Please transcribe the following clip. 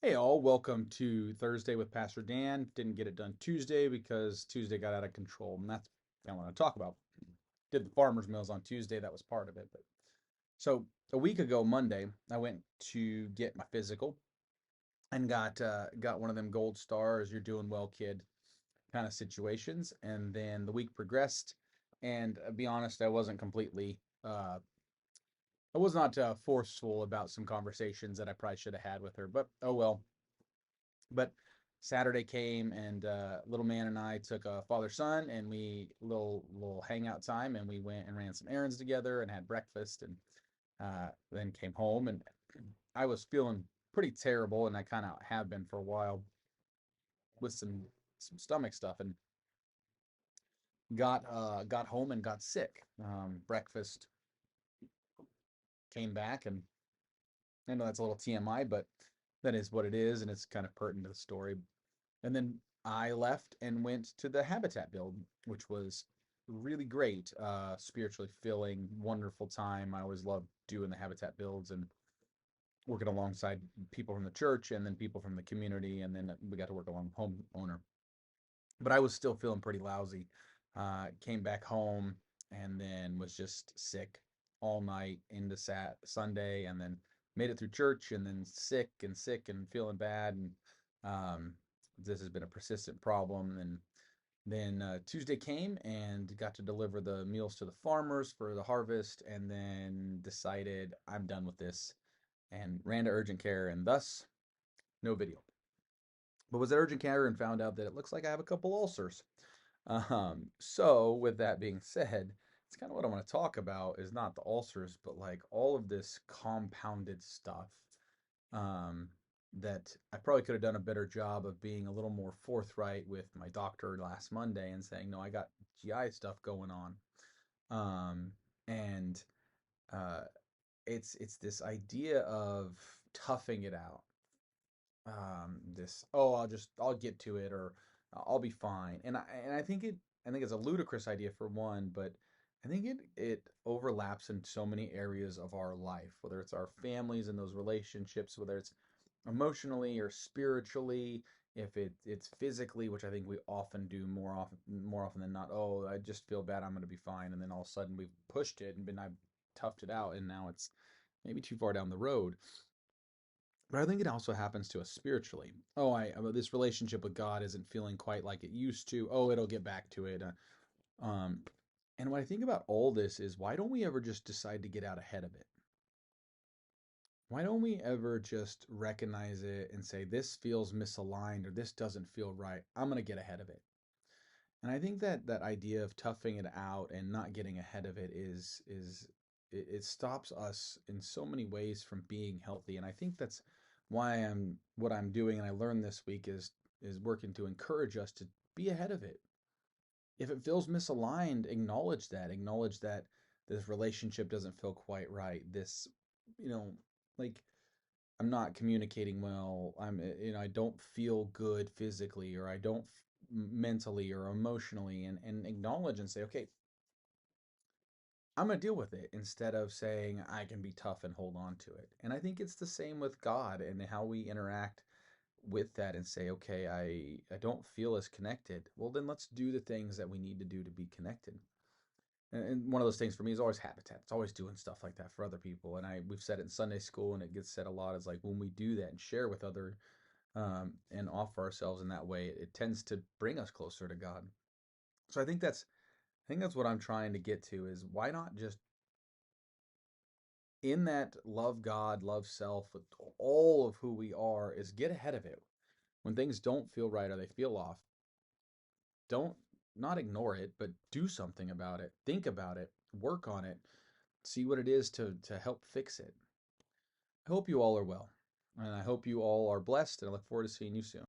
Hey all, welcome to Thursday with Pastor Dan. Didn't get it done Tuesday because Tuesday got out of control, and that's what I want to talk about. Did the farmers mills on Tuesday, that was part of it. But so a week ago, Monday, I went to get my physical and got one of them gold stars, you're doing well, kid, kind of situations. And then the week progressed, and be honest, I was not forceful about some conversations that I probably should have had with her, but oh well. But Saturday came and little man and I took a father son and we little hangout time and we went and ran some errands together and had breakfast and then came home and I was feeling pretty terrible and I kind of have been for a while with some stomach stuff and got home and got sick. Breakfast came back and I know that's a little TMI, but that is what it is and it's kind of pertinent to the story. And then I left and went to the Habitat build, which was really great, spiritually filling, wonderful time. I always love doing the Habitat builds and working alongside people from the church and then people from the community, and then we got to work along homeowner. But I was still feeling pretty lousy. Came back home and then was just sick all night into Sunday, and then made it through church, and then sick and feeling bad, and um, this has been a persistent problem. And then Tuesday came and got to deliver the meals to the farmers for the harvest, and then decided I'm done with this and ran to urgent care, and thus no video. But was at urgent care and found out that it looks like I have a couple ulcers. So with that being said, it's kind of what I want to talk about is not the ulcers, but like all of this compounded stuff um, that I probably could have done a better job of being a little more forthright with my doctor last Monday and saying, no, I got GI stuff going on. Um, and uh, it's this idea of toughing it out. This, oh, I'll get to it, or I'll be fine. And I think it's a ludicrous idea for one, but I think it overlaps in so many areas of our life, whether it's our families and those relationships, whether it's emotionally or spiritually, if it's physically, which I think we often do more often than not. Oh, I just feel bad, I'm going to be fine, and then all of a sudden we've pushed it and been I've toughed it out, and now it's maybe too far down the road. But I think it also happens to us spiritually. Oh, this relationship with God isn't feeling quite like it used to. Oh, it'll get back to it. Um, and what I think about all this is, why don't we ever just decide to get out ahead of it? Why don't we ever just recognize it and say, this feels misaligned or this doesn't feel right? I'm going to get ahead of it. And I think that that idea of toughing it out and not getting ahead of it it stops us in so many ways from being healthy. And I think that's why I'm what I'm doing. And I learned this week is working to encourage us to be ahead of it. If it feels misaligned, acknowledge that this relationship doesn't feel quite right. This, you know, like I'm not communicating well. I don't feel good physically, or I don't mentally or emotionally, and acknowledge and say, okay, I'm going to deal with it, instead of saying I can be tough and hold on to it. And I think it's the same with God and how we interact with that and say, okay, I don't feel as connected. Well, then let's do the things that we need to do to be connected. And one of those things for me is always habitat. It's always doing stuff like that for other people. And we've said it in Sunday school, and it gets said a lot. Is like when we do that and share with other and offer ourselves in that way, it tends to bring us closer to God. So I think that's what I'm trying to get to, is why not just in that love God, love self with all of who we are, is get ahead of it. When things don't feel right or they feel off, don't not ignore it, but do something about it. Think about it, work on it, see what it is to help fix it. I hope you all are well, and I hope you all are blessed, and I look forward to seeing you soon.